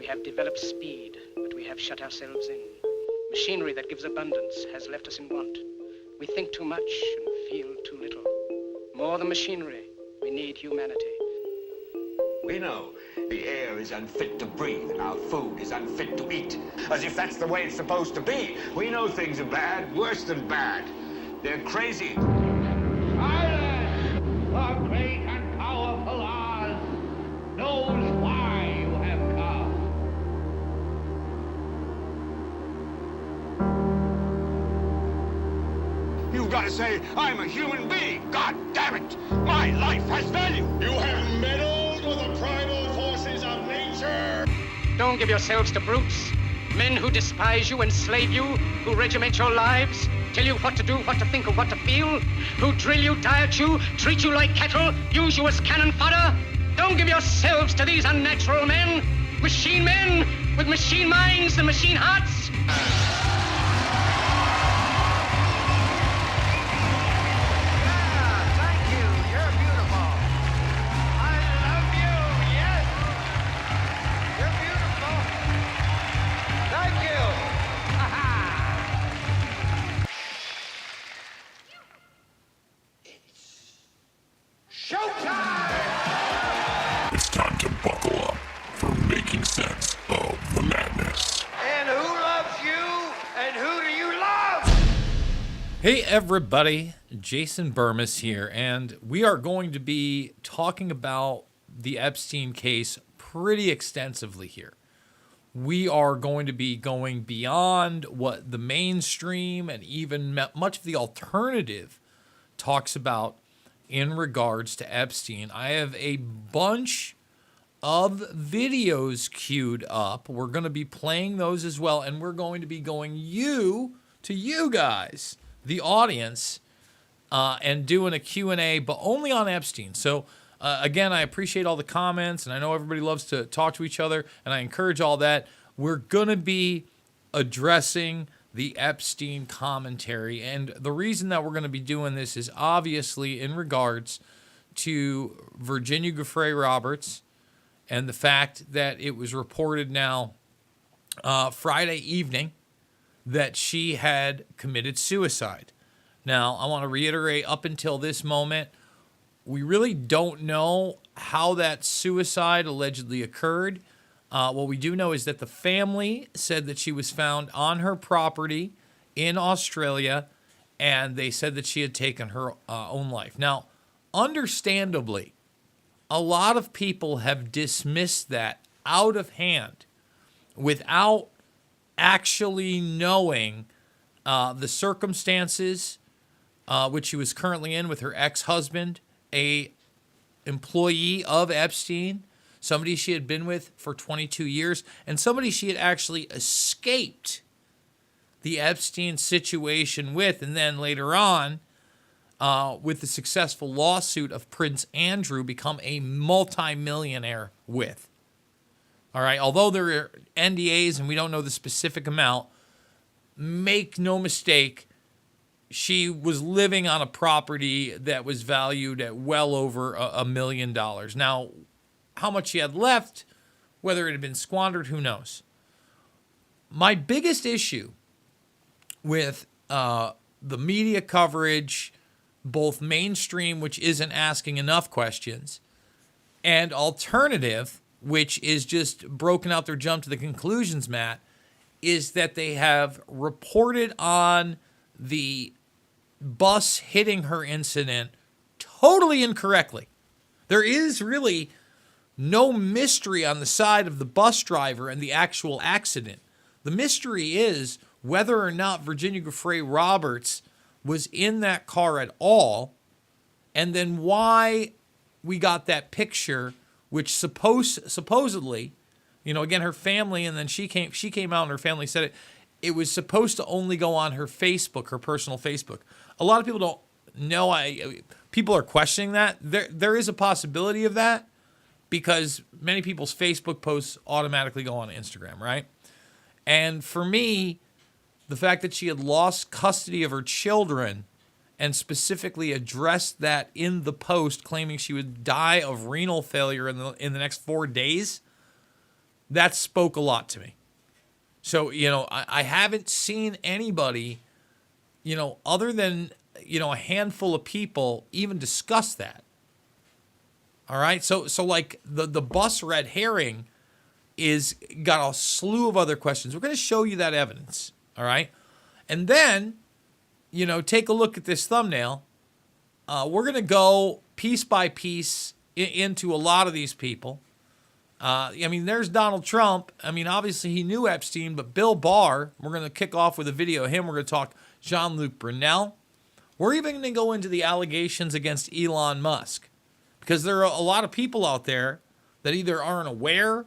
We have developed speed, but we have shut ourselves in. Machinery that gives abundance has left us in want. We think too much and feel too little. More than machinery, we need humanity. We know the air is unfit to breathe and our food is unfit to eat. As if that's the way it's supposed to be. We know things are bad, worse than bad. They're crazy. Silence! The great and powerful Oz knows why you have come. You've got to say, I'm a human being. God damn it. My life has value. You have meddled with the primal forces of nature. Don't give yourselves to brutes. Men who despise you, enslave you, who regiment your lives, tell you what to do, what to think, or what to feel, who drill you, diet you, treat you like cattle, use you as cannon fodder. Don't give yourselves to these unnatural men with machine minds and machine hearts. It's time to buckle up for making sense of the madness. And who loves you? And who do you love? Hey everybody, Jason Bermas here, and we are going to be talking about the Epstein case pretty extensively here. We are going to be going beyond what the mainstream and even much of the alternative talks about in regards to Epstein. I have a bunch of videos queued up. We're going to be playing those as well, and we're going to be going to you guys, the audience, and doing a Q&A, but only on Epstein. So again, I appreciate all the comments, and I know everybody loves to talk to each other, and I encourage all that. We're going to be addressing the Epstein commentary, and the reason that we're going to be doing this is obviously in regards to Virginia Giuffre Roberts and the fact that it was reported now Friday evening that she had committed suicide. Now, I want to reiterate, up until this moment, we really don't know how that suicide allegedly occurred. What we do know is that the family said that she was found on her property in Australia, and they said that she had taken her own life. Now, understandably, a lot of people have dismissed that out of hand without actually knowing the circumstances which she was currently in with her ex-husband, a employee of Epstein, somebody she had been with for 22 years, and somebody she had actually escaped the Epstein situation with, and then later on, with the successful lawsuit of Prince Andrew, become a multimillionaire with. All right, although there are NDAs and we don't know the specific amount, make no mistake, she was living on a property that was valued at well over $1 million. Now, how much she had left, whether it had been squandered, who knows? My biggest issue with the media coverage, both mainstream, which isn't asking enough questions, and alternative, which is just broken out their jump to the conclusions, Matt, is that they have reported on the bus hitting her incident totally incorrectly. There is really no mystery on the side of the bus driver and the actual accident. The mystery is whether or not Virginia Giuffre Roberts was in that car at all, and then why we got that picture, which supposedly, you know, again, her family, and then she came out and her family said it was supposed to only go on her Facebook, her personal Facebook. A lot of people don't know. People are questioning that. There is a possibility of that, because many people's Facebook posts automatically go on Instagram, right? And for me, the fact that she had lost custody of her children and specifically addressed that in the post, claiming she would die of renal failure in the next 4 days, that spoke a lot to me. So, I haven't seen anybody, other than, a handful of people even discuss that. All right. So like the bus red herring is got a slew of other questions. We're going to show you that evidence. All right. And then, take a look at this thumbnail. We're going to go piece by piece into a lot of these people. There's Donald Trump. Obviously he knew Epstein, but Bill Barr, we're going to kick off with a video of him. We're going to talk Jean-Luc Brunel. We're even going to go into the allegations against Elon Musk, because there are a lot of people out there that either aren't aware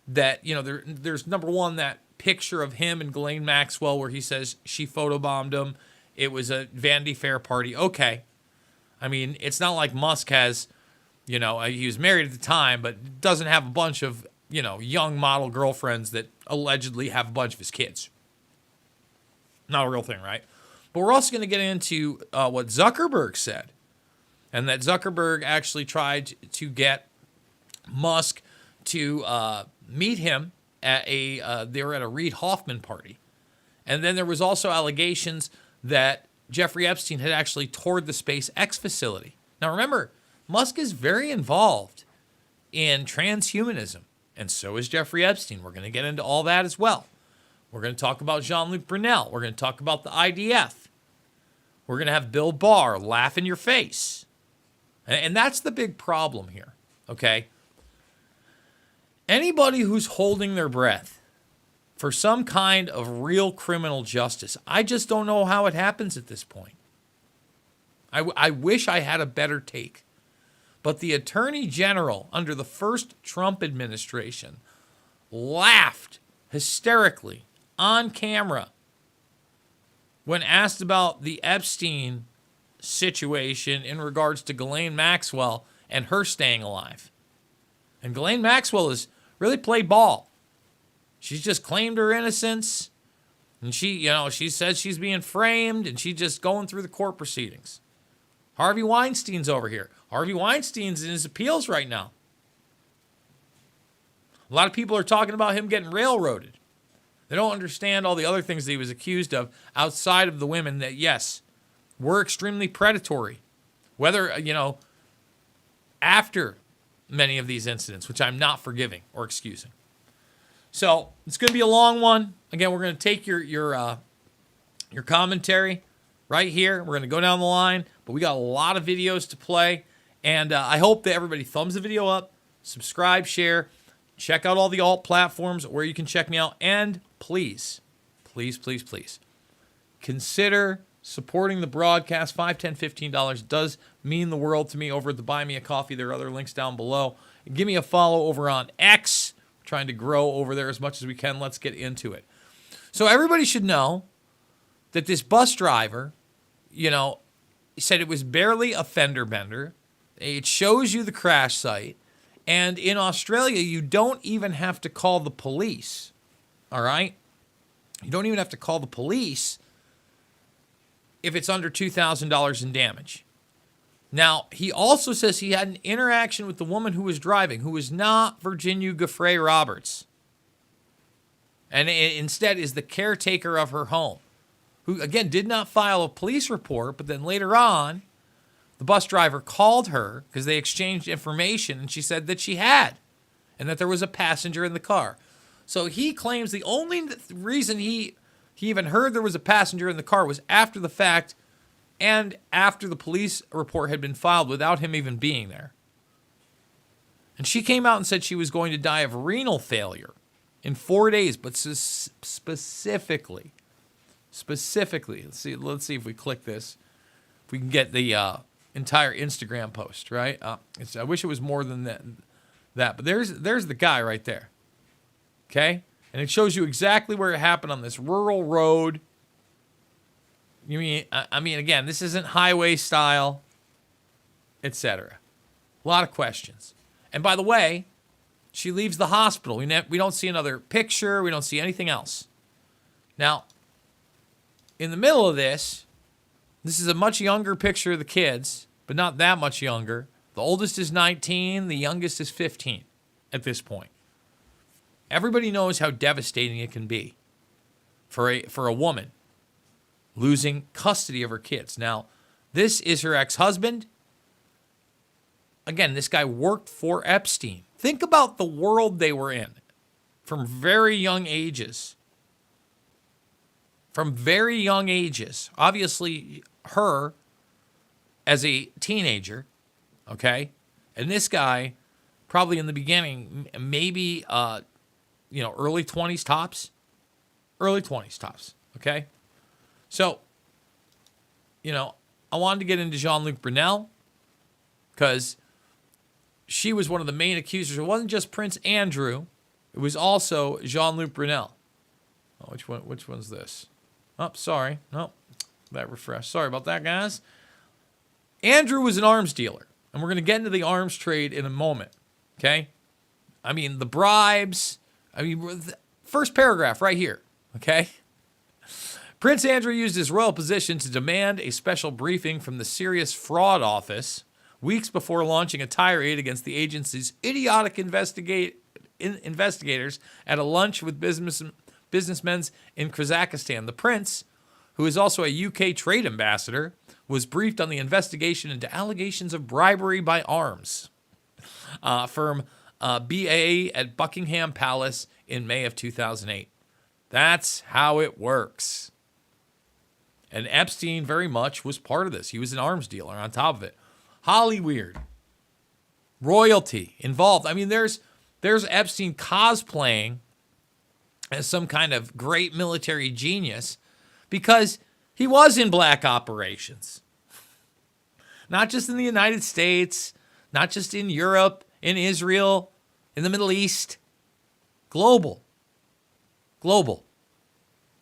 that, there's number one, that picture of him and Ghislaine Maxwell where he says she photobombed him. It was a Vanity Fair party. Okay. It's not like Musk has, he was married at the time, but doesn't have a bunch of, young model girlfriends that allegedly have a bunch of his kids. Not a real thing, right? But we're also going to get into what Zuckerberg said, and that Zuckerberg actually tried to get Musk to meet him at they were at a Reid Hoffman party. And then there was also allegations that Jeffrey Epstein had actually toured the SpaceX facility. Now remember, Musk is very involved in transhumanism, and so is Jeffrey Epstein. We're going to get into all that as well. We're going to talk about Jean-Luc Brunel. We're going to talk about the IDF. We're going to have Bill Barr laugh in your face. And that's the big problem here, okay? Anybody who's holding their breath for some kind of real criminal justice, I just don't know how it happens at this point. I wish I had a better take. But the Attorney General under the first Trump administration laughed hysterically on camera when asked about the Epstein situation in regards to Ghislaine Maxwell and her staying alive. And Ghislaine Maxwell has really played ball. She's just claimed her innocence, and she says she's being framed, and she's just going through the court proceedings. Harvey Weinstein's over here. Harvey Weinstein's in his appeals right now. A lot of people are talking about him getting railroaded. They don't understand all the other things that he was accused of outside of the women that, yes, were extremely predatory. Whether, after many of these incidents, which I'm not forgiving or excusing. So it's going to be a long one. Again, we're going to take your commentary right here. We're going to go down the line, but we got a lot of videos to play. And I hope that everybody thumbs the video up, subscribe, share, check out all the alt platforms where you can check me out. And please, please, please, please consider supporting the broadcast. $5, $10, $15 does mean the world to me over at the Buy Me a Coffee. There are other links down below. And give me a follow over on X. We're trying to grow over there as much as we can. Let's get into it. So everybody should know that this bus driver, said it was barely a fender bender. It shows you the crash site. And in Australia, you don't even have to call the police. All right? You don't even have to call the police if it's under $2,000 in damage. Now, he also says he had an interaction with the woman who was driving, who was not Virginia Giuffre Roberts, and instead is the caretaker of her home, who, again, did not file a police report, but then later on, the bus driver called her because they exchanged information, and she said that she had, and that there was a passenger in the car. So he claims the only reason he even heard there was a passenger in the car was after the fact and after the police report had been filed without him even being there. And she came out and said she was going to die of renal failure in 4 days, but specifically, let's see if we click this, if we can get the entire Instagram post, right? I wish it was more than that, but there's the guy right there, okay? And it shows you exactly where it happened on this rural road. Again, this isn't highway style, etc. A lot of questions. And by the way, she leaves the hospital. We don't see another picture. We don't see anything else. Now, in the middle of this is a much younger picture of the kids, but not that much younger. The oldest is 19. The youngest is 15 at this point. Everybody knows how devastating it can be for a woman losing custody of her kids. Now, this is her ex-husband. Again, this guy worked for Epstein. Think about the world they were in from very young ages. From very young ages. Obviously, her as a teenager, okay? And this guy, probably in the beginning, maybe, early 20s tops. Early 20s tops, okay? So, I wanted to get into Jean-Luc Brunel because she was one of the main accusers. It wasn't just Prince Andrew. It was also Jean-Luc Brunel. Oh, which one's this? Oh, sorry. No, that refreshed. Sorry about that, guys. Andrew was an arms dealer, and we're going to get into the arms trade in a moment, okay? I mean, the bribes. First paragraph right here, okay? Prince Andrew used his royal position to demand a special briefing from the Serious Fraud Office weeks before launching a tirade against the agency's idiotic investigators at a lunch with businessmen in Kazakhstan. The prince, who is also a UK trade ambassador, was briefed on the investigation into allegations of bribery by arms firm BAE at Buckingham Palace in May of 2008. That's how it works. And Epstein very much was part of this. He was an arms dealer on top of it. Hollyweird. Royalty involved. I mean, there's Epstein cosplaying as some kind of great military genius because he was in black operations. Not just in the United States, not just in Europe, in Israel, in the Middle East. Global.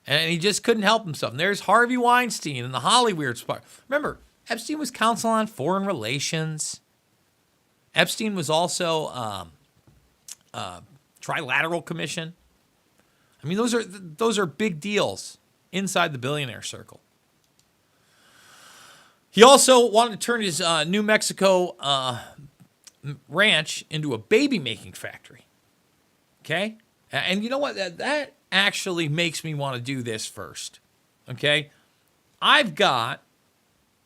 And he just couldn't help himself. And there's Harvey Weinstein and the Hollyweird spot. Remember, Epstein was counsel on foreign relations. Epstein was also Trilateral Commission. I mean, those are big deals inside the billionaire circle. He also wanted to turn his New Mexico ranch into a baby-making factory. Okay? And you know what? That actually makes me want to do this first. Okay? I've got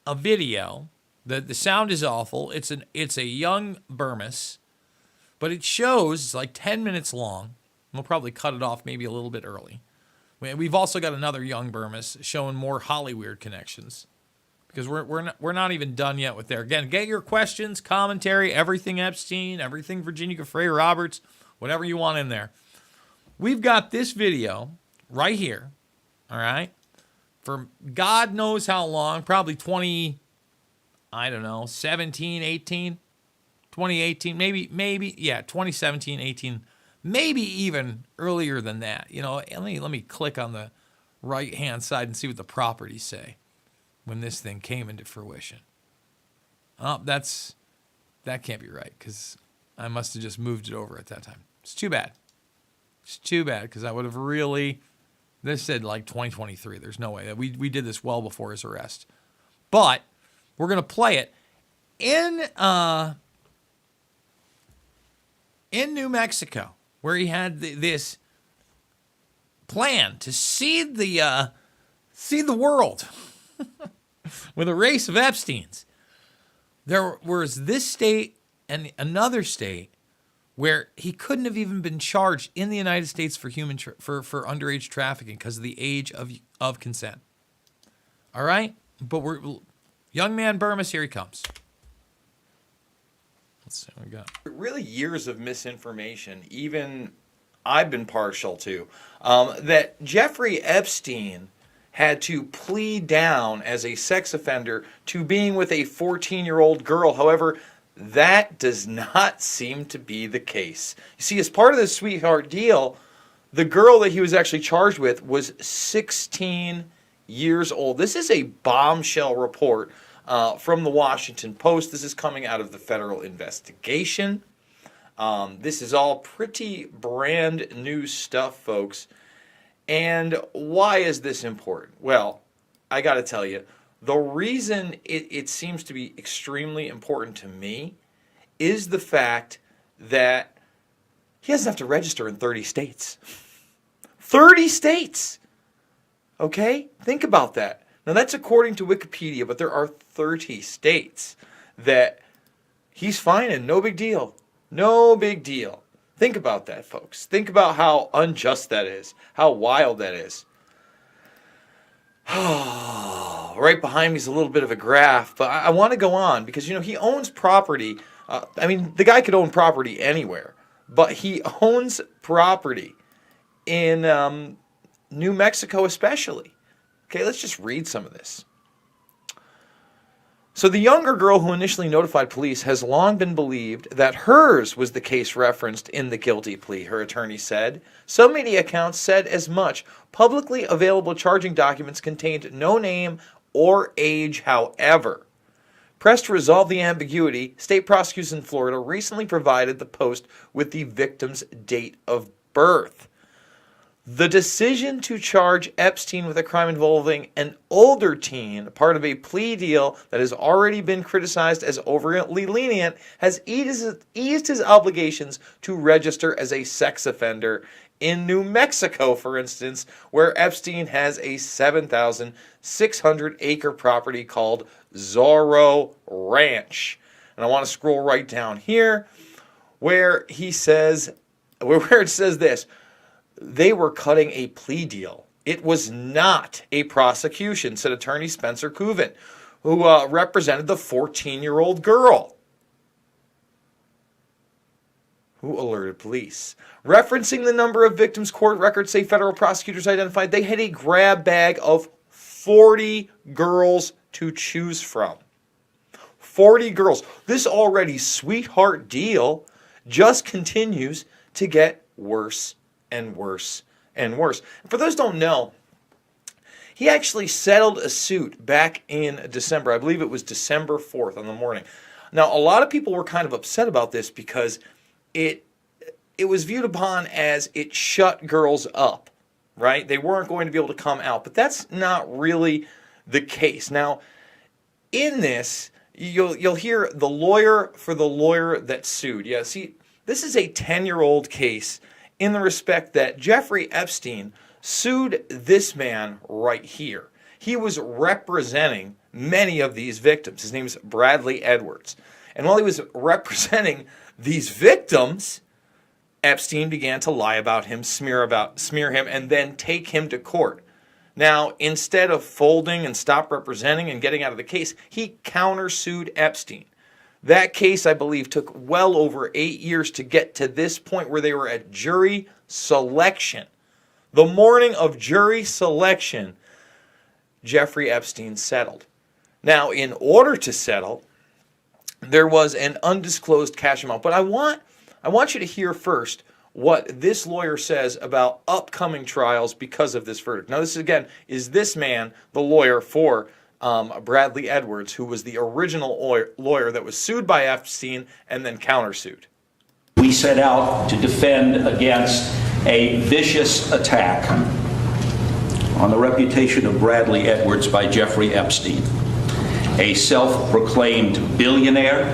a video. The sound is awful. It's a young Bermas, but it shows, it's like 10 minutes long. We'll probably cut it off maybe a little bit early. We've also got another young Bermas showing more Hollyweird connections because we're not even done yet with there. Again, get your questions, commentary, everything Epstein, everything Virginia Giuffre Roberts, whatever you want in there. We've got this video right here, all right, for God knows how long, probably 2017, 18, 2018, maybe, yeah, 2017, 18, maybe even earlier than that. Let me click on the right-hand side and see what the properties say when this thing came into fruition. Oh, that can't be right because I must have just moved it over at that time. It's too bad. It's too bad because I would have really, this said like 2023. There's no way. We did this well before his arrest. But we're going to play it in New Mexico where he had this plan to seed the world with a race of Epsteins. There was this state and another state where he couldn't have even been charged in the United States for for underage trafficking because of the age of consent. All right? But young man Bermas, here he comes. Let's see what we got. Really years of misinformation, even I've been partial to, that Jeffrey Epstein had to plead down as a sex offender to being with a 14-year-old girl. However, that does not seem to be the case. You see, as part of the sweetheart deal, the girl that he was actually charged with was 16 years old. This is a bombshell report from the Washington Post. This is coming out of the federal investigation. This is all pretty brand new stuff, folks. And why is this important? Well, I got to tell you, the reason it seems to be extremely important to me is the fact that he doesn't have to register in 30 states. 30 states! Okay? Think about that. Now, that's according to Wikipedia, but there are 30 states that he's fine in. No big deal. No big deal. Think about that, folks. Think about how unjust that is, how wild that is. Right behind me is a little bit of a graph, but I want to go on because, he owns property. The guy could own property anywhere, but he owns property in New Mexico especially. Okay, let's just read some of this. So the younger girl who initially notified police has long been believed that hers was the case referenced in the guilty plea, her attorney said. Some media accounts said as much. Publicly available charging documents contained no name or age, however. Pressed to resolve the ambiguity, state prosecutors in Florida recently provided the Post with the victim's date of birth. The decision to charge Epstein with a crime involving an older teen, part of a plea deal that has already been criticized as overly lenient, has eased his obligations to register as a sex offender in New Mexico, for instance, where Epstein has a 7,600-acre property called Zorro Ranch. And I want to scroll right down here where it says this. They were cutting a plea deal. It was not a prosecution, said attorney Spencer Coven, who represented the 14-year-old girl who alerted police. Referencing the number of victims, court records say federal prosecutors identified they had a grab bag of 40 girls to choose from. 40 girls. This already sweetheart deal just continues to get worse and worse and worse. For those who don't know, he actually settled a suit back in December. I believe it was December 4th on the morning. Now, a lot of people were kind of upset about this because it was viewed upon as it shut girls up, right? They weren't going to be able to come out. But that's not really the case. Now, in this, you'll hear the lawyer for the lawyer that sued. Yeah, see, this is a 10-year-old case in the respect that Jeffrey Epstein sued this man right here. He was representing many of these victims. His name is Bradley Edwards. And while he was representing these victims, Epstein began to lie about him, smear him, and then take him to court. Now, instead of folding and stop representing and getting out of the case, he countersued Epstein. That case, I believe, took well over 8 years to get to this point where they were at jury selection. The morning of jury selection, Jeffrey Epstein settled. Now, in order to settle, there was an undisclosed cash amount. But I want you to hear first what this lawyer says about upcoming trials because of this verdict. Now, this, again, is this man, the lawyer for Bradley Edwards, who was the original lawyer that was sued by Epstein and then countersued. We set out to defend against a vicious attack on the reputation of Bradley Edwards by Jeffrey Epstein, a self-proclaimed billionaire,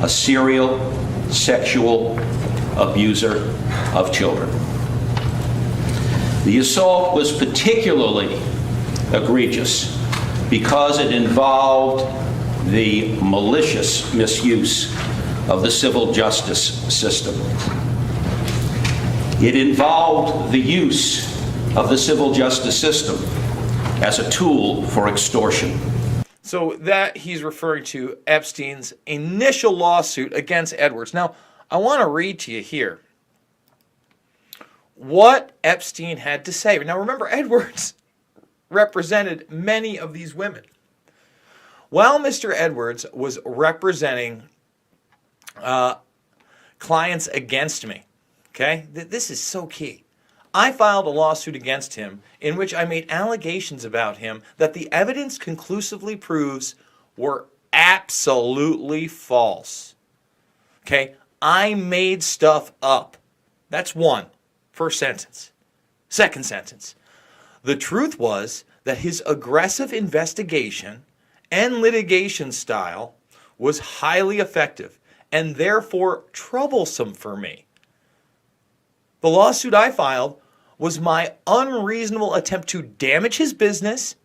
a serial sexual abuser of children. The assault was particularly egregious because it involved the malicious misuse of the civil justice system. It involved the use of the civil justice system as a tool for extortion. So that he's referring to Epstein's initial lawsuit against Edwards. Now, I want to read to you here what Epstein had to say. Now, remember, Edwards represented many of these women. While Mr. Edwards was representing clients against me, okay, this is so key. I filed a lawsuit against him in which I made allegations about him that the evidence conclusively proves were absolutely false. Okay, I made stuff up. That's one. First sentence. Second sentence. The truth was that his aggressive investigation and litigation style was highly effective and therefore troublesome for me. The lawsuit I filed was my unreasonable attempt to damage his business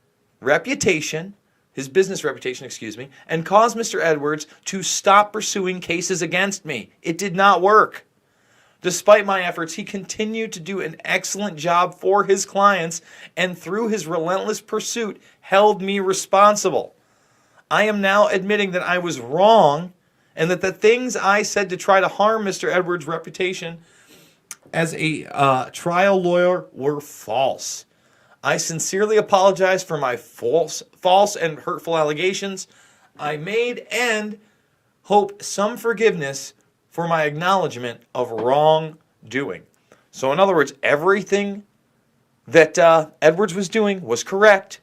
reputation, and cause Mr. Edwards to stop pursuing cases against me. It did not work. Despite my efforts, he continued to do an excellent job for his clients, and through his relentless pursuit, held me responsible. I am now admitting that I was wrong, and that the things I said to try to harm Mr. Edwards' reputation as a trial lawyer were false. I sincerely apologize for my false and hurtful allegations I made, and hope some forgiveness for my acknowledgement of wrongdoing. So in other words, everything that Edwards was doing was correct.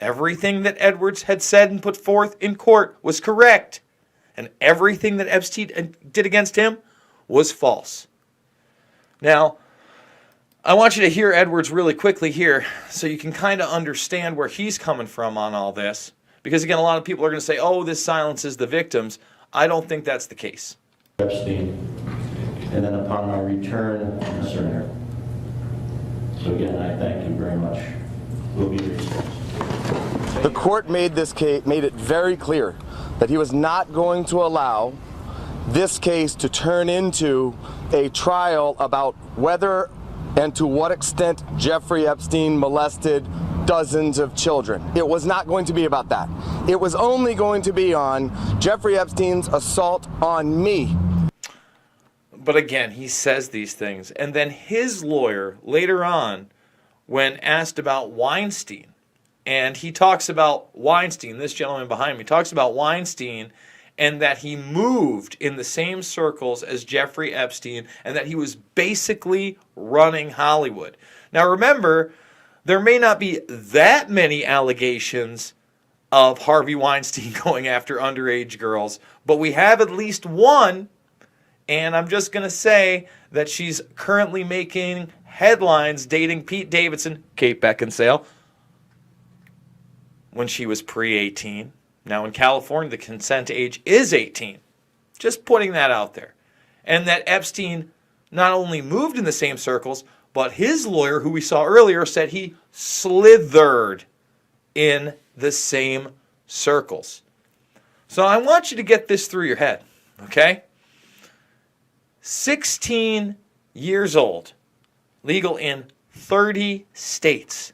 Everything that Edwards had said and put forth in court was correct. And everything that Epstein did against him was false. Now, I want you to hear Edwards really quickly here so you can kind of understand where he's coming from on all this. Because again, a lot of people are going to say, oh, this silences the victims. I don't think that's the case. Epstein, and then upon my return, surrender. So again, I thank you very much. We'll be here. The court made it very clear that he was not going to allow this case to turn into a trial about whether and to what extent Jeffrey Epstein molested dozens of children. It was not going to be about that. It was only going to be on Jeffrey Epstein's assault on me. But again, he says these things. And then his lawyer, later on, when asked about Weinstein, and he talks about Weinstein, this gentleman behind me, talks about Weinstein, and that he moved in the same circles as Jeffrey Epstein, and that he was basically running Hollywood. Now remember, there may not be that many allegations of Harvey Weinstein going after underage girls, but we have at least one, and I'm just going to say that she's currently making headlines dating Pete Davidson, Kate Beckinsale, when she was pre-18. Now in California, the consent age is 18. Just putting that out there. And that Epstein not only moved in the same circles, but his lawyer, who we saw earlier, said he slithered in the same circles. So I want you to get this through your head, okay? 16 years old, legal in 30 states.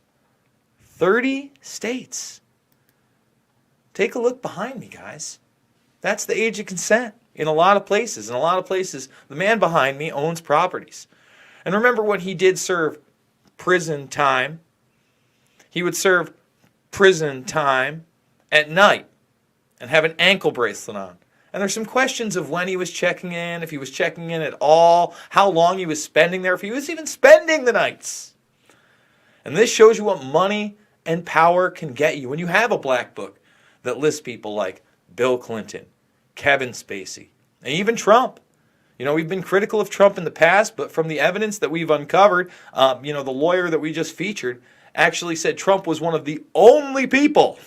30 states. Take a look behind me, guys. That's the age of consent in a lot of places. In a lot of places, the man behind me owns properties. And remember when he did serve prison time, he would serve prison time at night and have an ankle bracelet on. And there's some questions of when he was checking in, if he was checking in at all, how long he was spending there, if he was even spending the nights. And this shows you what money and power can get you when you have a black book that lists people like Bill Clinton, Kevin Spacey, and even Trump. You know, we've been critical of Trump in the past, but from the evidence that we've uncovered, the lawyer that we just featured actually said Trump was one of the only people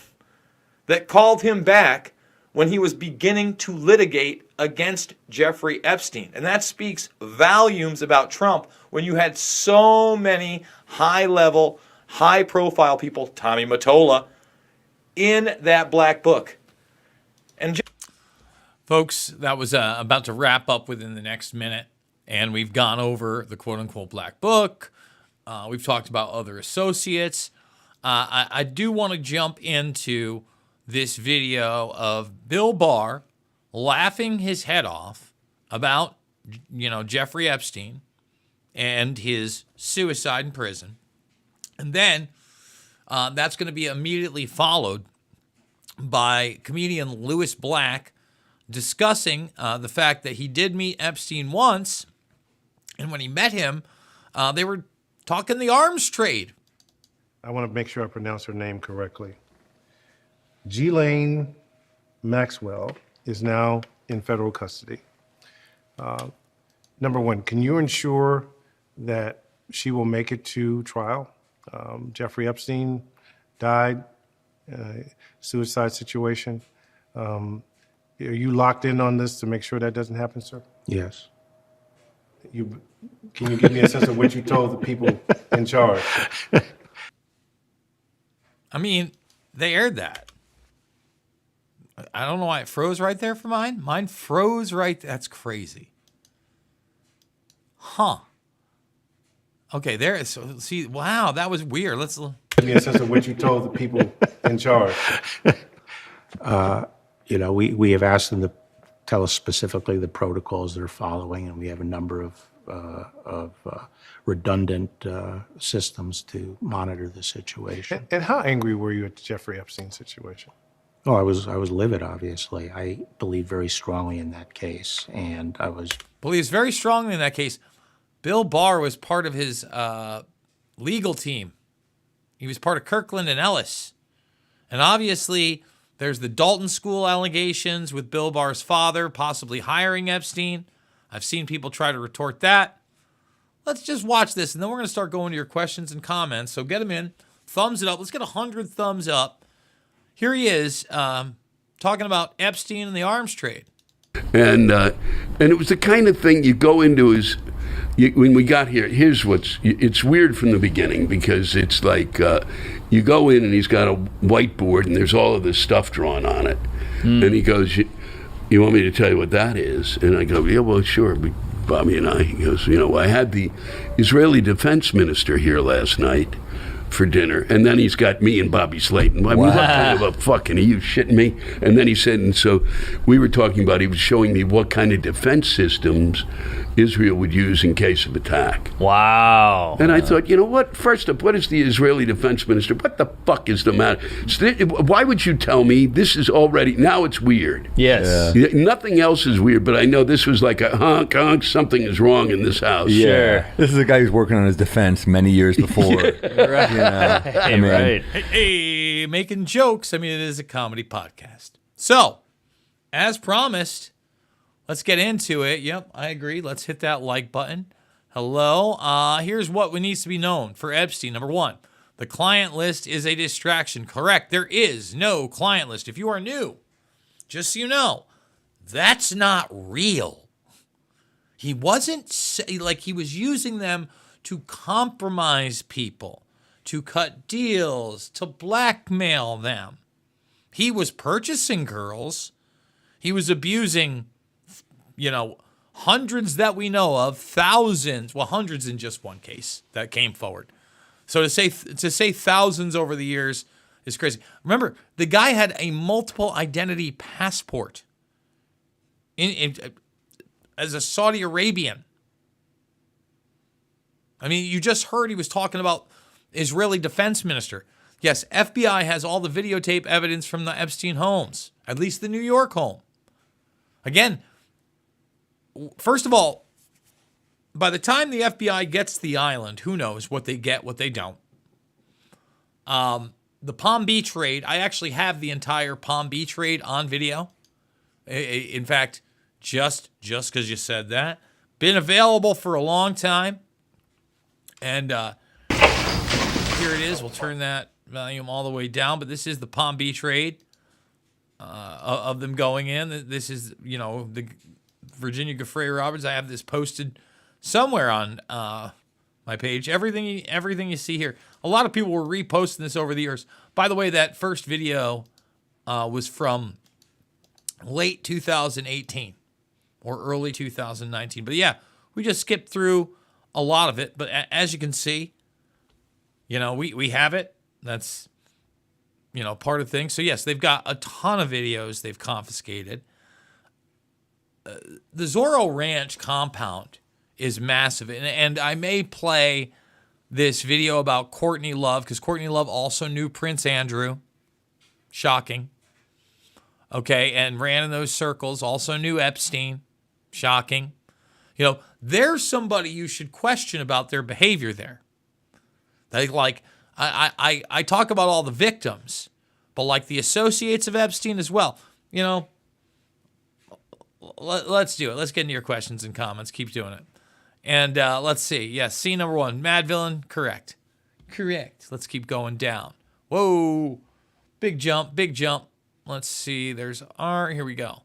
that called him back when he was beginning to litigate against Jeffrey Epstein. And that speaks volumes about Trump when you had so many high-level, high-profile people, Tommy Mottola, in that black book. And folks, that was about to wrap up within the next minute, and we've gone over the quote-unquote black book. We've talked about other associates. I do want to jump into this video of Bill Barr laughing his head off about, Jeffrey Epstein and his suicide in prison. And then that's going to be immediately followed by comedian Lewis Black discussing the fact that he did meet Epstein once, and when he met him, they were talking the arms trade. I want to make sure I pronounce her name correctly. Ghislaine Maxwell is now in federal custody. Number one, can you ensure that she will make it to trial? Jeffrey Epstein died, suicide situation. Are you locked in on this to make sure that doesn't happen, sir? Yes. Can you give me a sense of what you told the people in charge? I mean, they aired that. I don't know why it froze right there for mine. Mine froze right. That's crazy. Huh. Okay, there. So see, wow, that was weird. Let's give me a sense of what you told the people in charge. We have asked them to tell us specifically the protocols they're following, and we have a number of redundant systems to monitor the situation. And how angry were you at the Jeffrey Epstein situation? Oh, I was livid, obviously. I believe very strongly in that case, and I believes very strongly in that case. Bill Barr was part of his legal team. He was part of Kirkland and Ellis. And obviously, there's the Dalton School allegations with Bill Barr's father possibly hiring Epstein. I've seen people try to retort that. Let's just watch this, and then we're going to start going to your questions and comments. So get them in. Thumbs it up. Let's get 100 thumbs up. Here he is talking about Epstein and the arms trade. And it was the kind of thing you go into when we got here, it's weird from the beginning because it's like you go in and he's got a whiteboard and there's all of this stuff drawn on it. And he goes, you want me to tell you what that is? And I go, yeah, well, sure, Bobby and I. He goes, I had the Israeli defense minister here last night for dinner, and then he's got me and Bobby Slayton. I mean, what kind of a fucking, are you shitting me? And then he said, and so we were talking about, he was showing me what kind of defense systems Israel would use in case of attack. Wow. And I thought, you know what? First up, what is the Israeli defense minister? What the fuck is the matter? Why would you tell me this is already, now it's weird. Yes. Nothing else is weird, but I know this was like a honk, something is wrong in this house. Yeah. Sure. This is a guy who's working on his defense many years before. Right. Right. Hey, making jokes. I mean, it is a comedy podcast. So, as promised, let's get into it. Yep, I agree. Let's hit that like button. Hello. Here's what needs to be known for Epstein. Number one, the client list is a distraction. Correct. There is no client list. If you are new, just so you know, that's not real. He wasn't he was using them to compromise people, to cut deals, to blackmail them. He was purchasing girls. He was abusing, hundreds that we know of, thousands, well, hundreds in just one case that came forward. So to say thousands over the years is crazy. Remember, the guy had a multiple identity passport as a Saudi Arabian. I mean, you just heard he was talking about Israeli defense minister. Yes, FBI has all the videotape evidence from the Epstein homes, at least the New York home. Again, first of all, by the time the FBI gets to the island, who knows what they get, what they don't. The Palm Beach raid, I actually have the entire Palm Beach raid on video. In fact, just because you said that, been available for a long time. And here it is. We'll turn that volume all the way down. But this is the Palm Beach raid of them going in. This is, the Virginia Giuffre Roberts. I have this posted somewhere on my page. Everything you see here. A lot of people were reposting this over the years. By the way, that first video was from late 2018 or early 2019. But yeah, we just skipped through a lot of it. But as you can see, we have it. That's, part of things. So yes, they've got a ton of videos they've confiscated. The Zorro Ranch compound is massive. And I may play this video about Courtney Love, because Courtney Love also knew Prince Andrew. Shocking. Okay, and ran in those circles. Also knew Epstein. Shocking. There's somebody you should question about their behavior there. I talk about all the victims, but like the associates of Epstein as well. Let's do it. Let's get into your questions and comments. Keep doing it. And let's see. Yes, scene number one. Mad villain. Correct. Let's keep going down. Whoa. Big jump. Let's see. There's R. Here we go.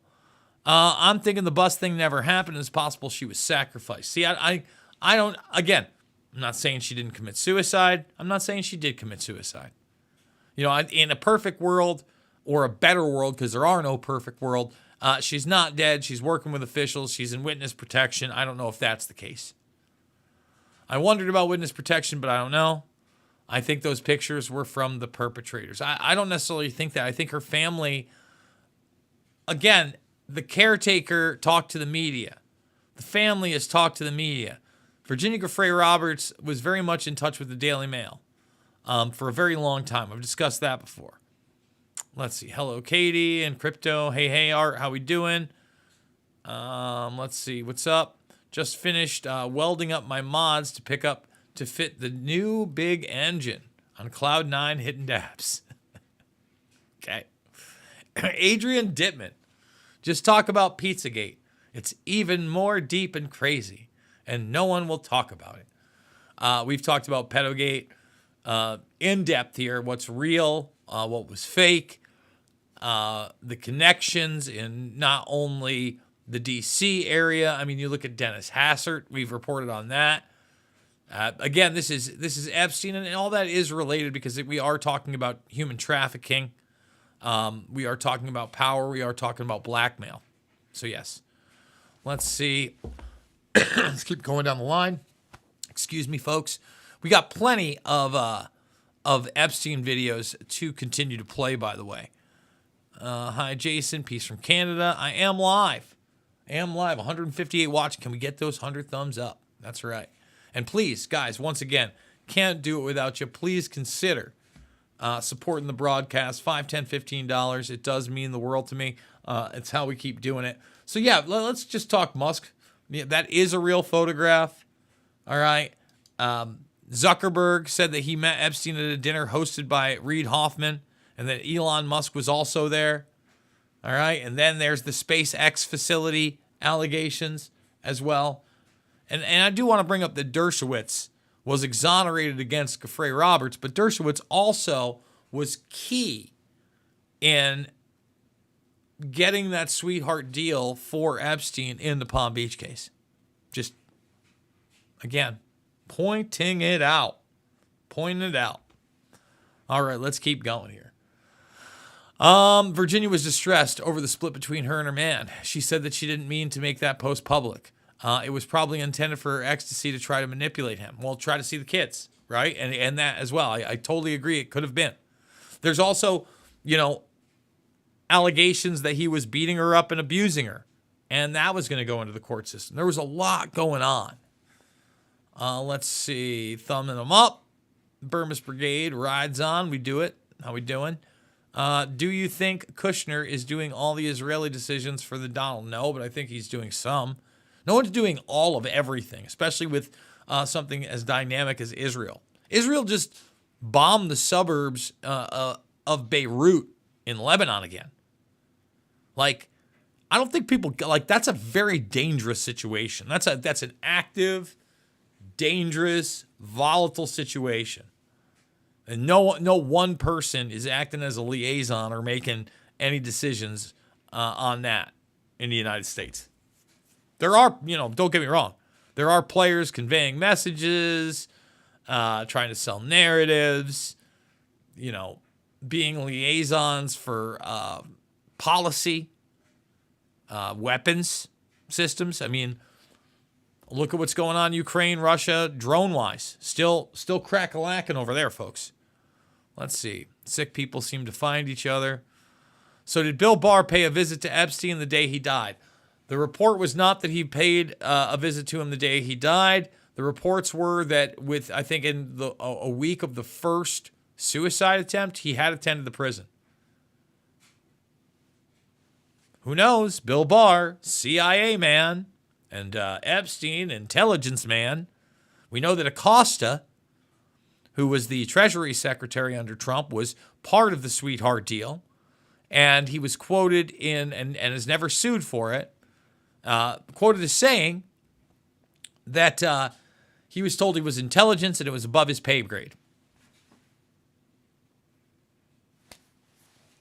I'm thinking the bus thing never happened. It's possible she was sacrificed. See, I don't, again, I'm not saying she didn't commit suicide. I'm not saying she did commit suicide. You know, in a perfect world or a better world, because there are no perfect world, she's not dead. She's working with officials. She's in witness protection. I don't know if that's the case. I wondered about witness protection, but I don't know. I think those pictures were from the perpetrators. I don't necessarily think that. I think her family, again, the caretaker talked to the media. The family has talked to the media. Virginia Giuffre Roberts was very much in touch with the Daily Mail for a very long time. I've discussed that before. Let's see. Hello, Katie and Crypto. Hey, Art. How we doing? Let's see. What's up? Just finished welding up my mods to fit the new big engine on Cloud 9 hitting dabs. Okay. Adrian Dittman. Just talk about Pizzagate. It's even more deep and crazy, and no one will talk about it. We've talked about Pedogate in depth here. What's real, what was fake, the connections in not only the D.C. area. I mean, you look at Dennis Hassert. We've reported on that. Again, this is Epstein, and all that is related because we are talking about human trafficking. We are talking about power. We are talking about blackmail. So yes, let's see. Let's keep going down the line. Excuse me, folks. We got plenty of Epstein videos to continue to play. By the way, hi Jason, peace from Canada. I am live. 158 watching. Can we get those 100 thumbs up? That's right. And please, guys, once again, can't do it without you. Please consider supporting the broadcast. $5, $10, $15. It does mean the world to me. It's how we keep doing it. So yeah, let's just talk Musk. Yeah, that is a real photograph. All right. Zuckerberg said that he met Epstein at a dinner hosted by Reid Hoffman and that Elon Musk was also there. All right. And then there's the SpaceX facility allegations as well. And I do want to bring up that Dershowitz was exonerated against Giuffre Roberts, but Dershowitz also was key in getting that sweetheart deal for Epstein in the Palm Beach case. Just, again, pointing it out. All right, let's keep going here. Virginia was distressed over the split between her and her man. She said that she didn't mean to make that post public. It was probably intended for her ecstasy to try to manipulate him. Well, try to see the kids, right? And that as well. I totally agree. It could have been. There's also, allegations that he was beating her up and abusing her. And that was going to go into the court system. There was a lot going on. Let's see. Thumbing them up. Bermas Brigade rides on. We do it. How we doing? Do you think Kushner is doing all the Israeli decisions for the Donald? No, but I think he's doing some. No one's doing all of everything, especially with something as dynamic as Israel. Israel just bombed the suburbs of Beirut in Lebanon again. Like, I don't think people that's a very dangerous situation. That's an active, dangerous, volatile situation. And no one person is acting as a liaison or making any decisions on that in the United States. There are, don't get me wrong, there are players conveying messages, trying to sell narratives, being liaisons for policy, weapons systems. I mean, look at what's going on in Ukraine, Russia, drone-wise. Still crack-a-lacking over there, folks. Let's see. Sick people seem to find each other. So did Bill Barr pay a visit to Epstein the day he died? The report was not that he paid a visit to him the day he died. The reports were that I think in a week of the first suicide attempt, he had attended the prison. Who knows? Bill Barr, CIA man, and Epstein, intelligence man. We know that Acosta, who was the Treasury Secretary under Trump, was part of the sweetheart deal. And he was quoted in, and has never sued for it, quoted as saying that he was told he was intelligence and it was above his pay grade.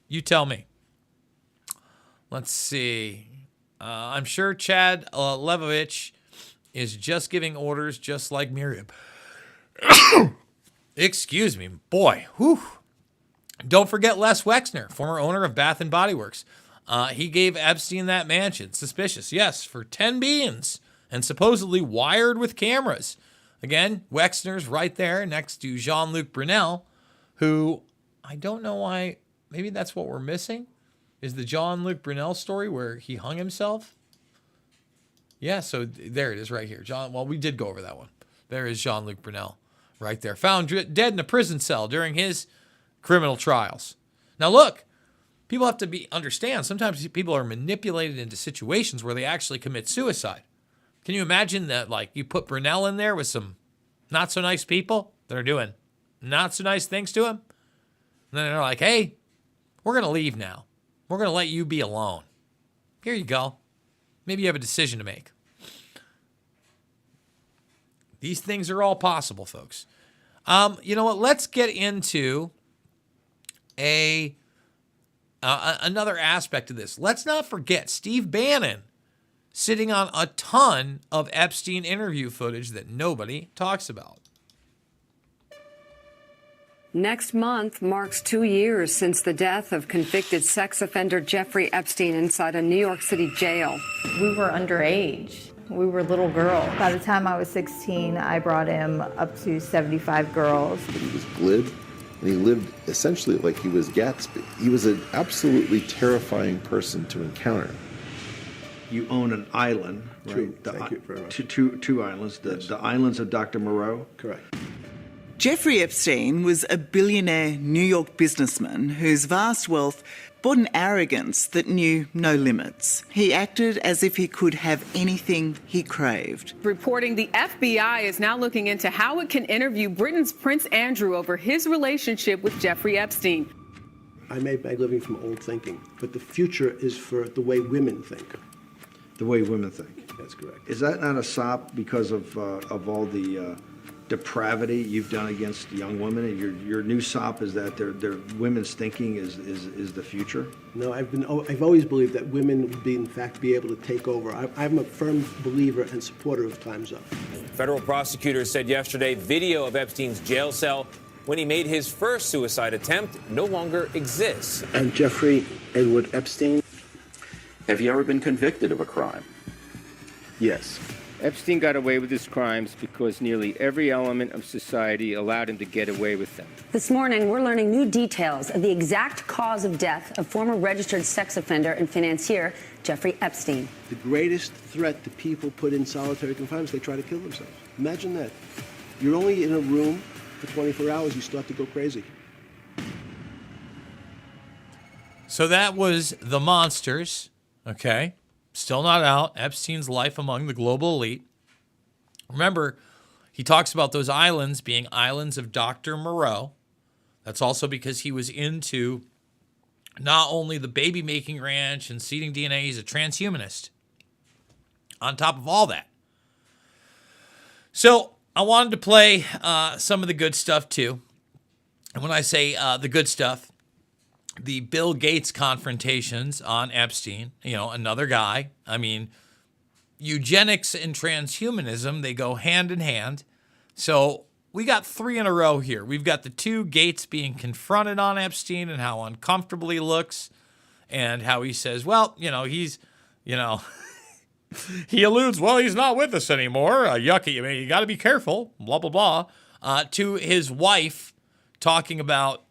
You tell me. Let's see. I'm sure Chad Levovich is just giving orders just like Miriam. Excuse me. Boy, whew. Don't forget Les Wexner, former owner of Bath & Body Works. He gave Epstein that mansion. Suspicious, yes, for 10 beans and supposedly wired with cameras. Again, Wexner's right there next to Jean-Luc Brunel, who I don't know why, maybe that's what we're missing, is the Jean-Luc Brunel story where he hung himself. Yeah, so there it is right here. Well, we did go over that one. There is Jean-Luc Brunel right there. Found dead in a prison cell during his criminal trials. Now look, people have to understand, sometimes people are manipulated into situations where they actually commit suicide. Can you imagine that, like, you put Brunel in there with some not so nice people that are doing not so nice things to him? And then they're like, hey, we're going to leave now. We're going to let you be alone. Here you go. Maybe you have a decision to make. These things are all possible, folks. You know what? Let's get into another aspect of this. Let's not forget Steve Bannon sitting on a ton of Epstein interview footage that nobody talks about. Next month marks 2 years since the death of convicted sex offender Jeffrey Epstein inside a New York City jail. We were underage. We were little girls. By the time I was 16, I brought him up to 75 girls. He was glib, and he lived essentially like he was Gatsby. He was an absolutely terrifying person to encounter. You own an island, right? Thank you very much. Two islands, the islands of Dr. Moreau. Correct. Jeffrey Epstein was a billionaire New York businessman whose vast wealth brought an arrogance that knew no limits. He acted as if he could have anything he craved. Reporting the FBI is now looking into how it can interview Britain's Prince Andrew over his relationship with Jeffrey Epstein. I made my living from old thinking, but the future is for the way women think. The way women think. That's correct. Is that not a sop because of all the depravity you've done against young women? And your new sop is that their women's thinking is the future? No, I've always believed that women would be able to take over. I'm a firm believer and supporter of Time's Up. Federal prosecutors said yesterday video of Epstein's jail cell when he made his first suicide attempt no longer exists. And Jeffrey Edward Epstein. Have you ever been convicted of a crime? Yes. Epstein got away with his crimes because nearly every element of society allowed him to get away with them. This morning, we're learning new details of the exact cause of death of former registered sex offender and financier Jeffrey Epstein. The greatest threat to people put in solitary confinement is they try to kill themselves. Imagine that. You're only in a room for 24 hours, you start to go crazy. So that was The Monsters, okay? Still not out. Epstein's Life Among the Global Elite. Remember, he talks about those islands being islands of Dr. Moreau. That's also because he was into not only the baby-making ranch and seeding DNA, he's a transhumanist. On top of all that. So I wanted to play some of the good stuff, too. And when I say the good stuff, the Bill Gates confrontations on Epstein, another guy. I mean, eugenics and transhumanism, they go hand in hand. So we got 3 in a row here. We've got the 2 Gates being confronted on Epstein and how uncomfortable he looks and how he says, well, he's, he alludes, well, he's not with us anymore. Yucky. I mean, you got to be careful, blah, blah, blah. To his wife talking about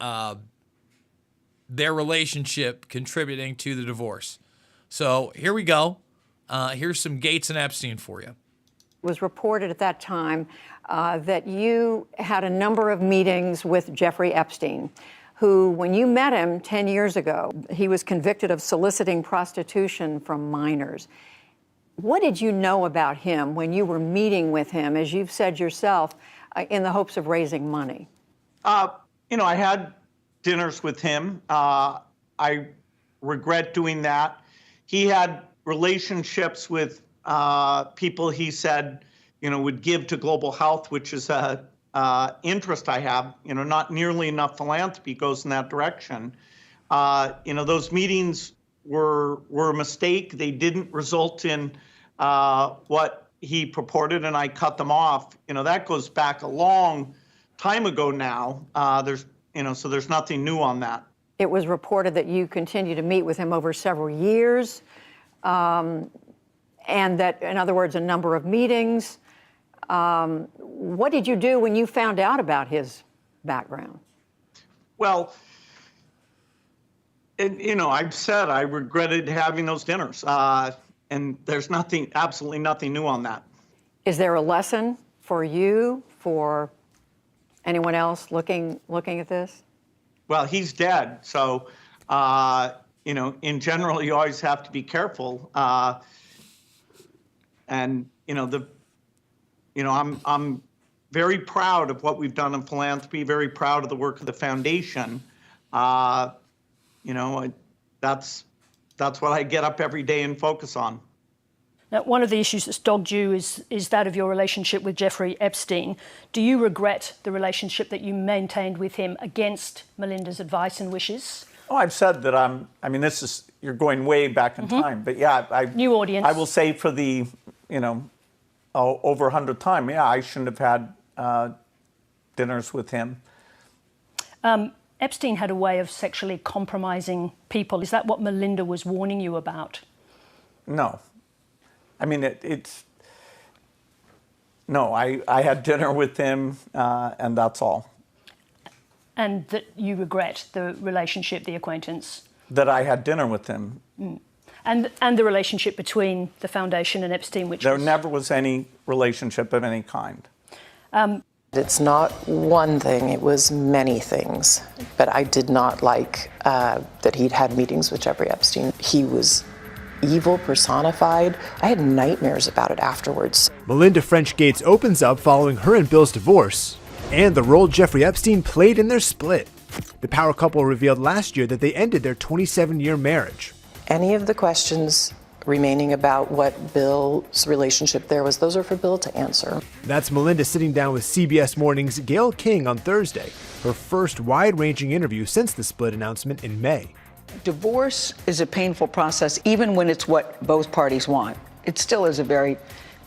their relationship contributing to the divorce. So here we go. Here's some Gates and Epstein for you. It was reported at that time that you had a number of meetings with Jeffrey Epstein, who, when you met him 10 years ago, he was convicted of soliciting prostitution from minors. What did you know about him when you were meeting with him, as you've said yourself, in the hopes of raising money? I had dinners with him. I regret doing that. He had relationships with people he said, would give to global health, which is a interest I have. Not nearly enough philanthropy goes in that direction. Those meetings were a mistake. They didn't result in what he purported, and I cut them off. That goes back a long time ago now. So there's nothing new on that. It was reported that you continued to meet with him over several years, and that, in other words, a number of meetings. What did you do when you found out about his background? Well, I've said I regretted having those dinners, and there's absolutely nothing new on that. Is there a lesson for you, for anyone else looking at this? Well, he's dead, so in general, you always have to be careful. I'm very proud of what we've done in philanthropy. Very proud of the work of the foundation. That's what I get up every day and focus on. Now, one of the issues that's dogged you is that of your relationship with Jeffrey Epstein. Do you regret the relationship that you maintained with him against Melinda's advice and wishes? Oh, I've said that you're going way back in time, but yeah, new audience. I will say for the, over 100th time, I shouldn't have had dinners with him. Epstein had a way of sexually compromising people. Is that what Melinda was warning you about? No. No, I had dinner with him, and that's all. And that you regret the relationship, the acquaintance? That I had dinner with him. Mm. And the relationship between the foundation and Epstein, which there never was any relationship of any kind. It's not one thing, it was many things. But I did not like that he'd had meetings with Jeffrey Epstein. He was evil personified. I had nightmares about it afterwards. Melinda French Gates opens up following her and Bill's divorce and the role Jeffrey Epstein played in their split. The power couple revealed last year that they ended their 27-year marriage. Any of the questions remaining about what Bill's relationship there was, those are for Bill to answer. That's Melinda sitting down with CBS Morning's Gayle King on Thursday, her first wide-ranging interview since the split announcement in May. Divorce is a painful process, even when it's what both parties want. It still is a very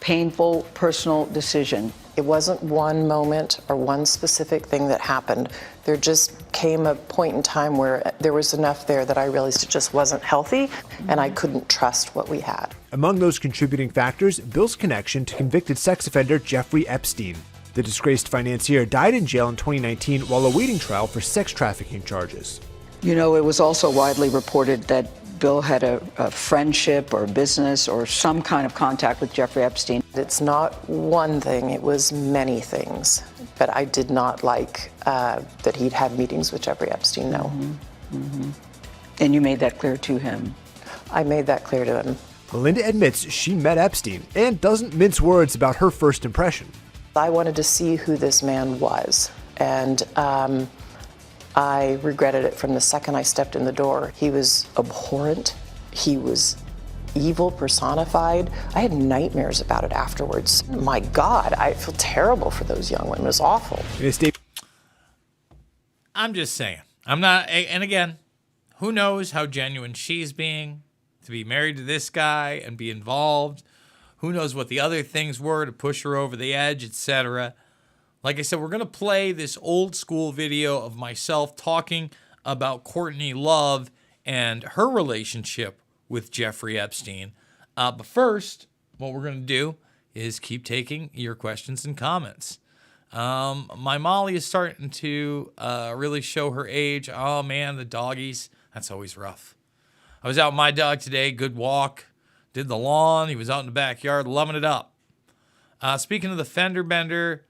painful, personal decision. It wasn't one moment or one specific thing that happened. There just came a point in time where there was enough there that I realized it just wasn't healthy, and I couldn't trust what we had. Among those contributing factors, Bill's connection to convicted sex offender Jeffrey Epstein. The disgraced financier died in jail in 2019 while awaiting trial for sex trafficking charges. You know, it was also widely reported that Bill had a friendship or business or some kind of contact with Jeffrey Epstein. It's not one thing, it was many things. But I did not like that he'd had meetings with Jeffrey Epstein, no. Mm-hmm. Mm-hmm. And you made that clear to him? I made that clear to him. Melinda admits she met Epstein and doesn't mince words about her first impression. I wanted to see who this man was, and I regretted it from the second I stepped in the door. He was abhorrent. He was evil personified. I had nightmares about it afterwards. My God, I feel terrible for those young women. It was awful. I'm just saying. I'm not, and again, who knows how genuine she's being to be married to this guy and be involved. Who knows what the other things were to push her over the edge, etc. Like I said, we're going to play this old school video of myself talking about Courtney Love and her relationship with Jeffrey Epstein. But first, what we're going to do is keep taking your questions and comments. My Molly is starting to really show her age. Oh, man, the doggies. That's always rough. I was out with my dog today. Good walk. Did the lawn. He was out in the backyard, loving it up. Speaking of the fender bender,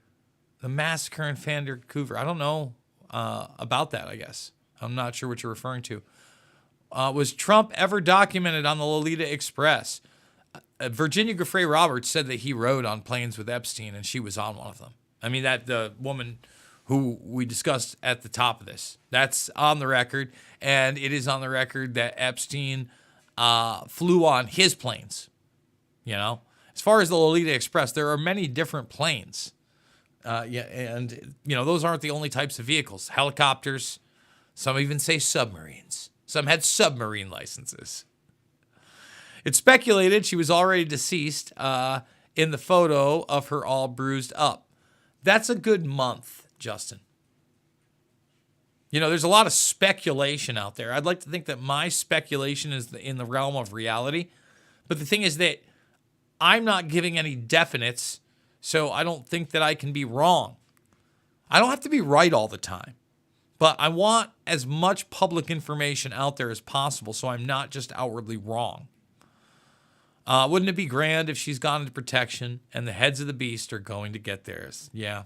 the massacre in Vancouver. I don't know about that, I guess. I'm not sure what you're referring to. Was Trump ever documented on the Lolita Express? Virginia Giuffre Roberts said that he rode on planes with Epstein, and she was on one of them. I mean, that the woman who we discussed at the top of this. That's on the record, and it is on the record that Epstein flew on his planes. You know, as far as the Lolita Express, there are many different planes. And, you know, those aren't the only types of vehicles. Helicopters, some even say submarines. Some had submarine licenses. It's speculated she was already deceased in the photo of her all bruised up. That's a good month, Justin. You know, there's a lot of speculation out there. I'd like to think that my speculation is in the realm of reality. But the thing is that I'm not giving any definites, so I don't think that I can be wrong. I don't have to be right all the time. But I want as much public information out there as possible so I'm not just outwardly wrong. Wouldn't it be grand if she's gone into protection and the heads of the beast are going to get theirs? Yeah.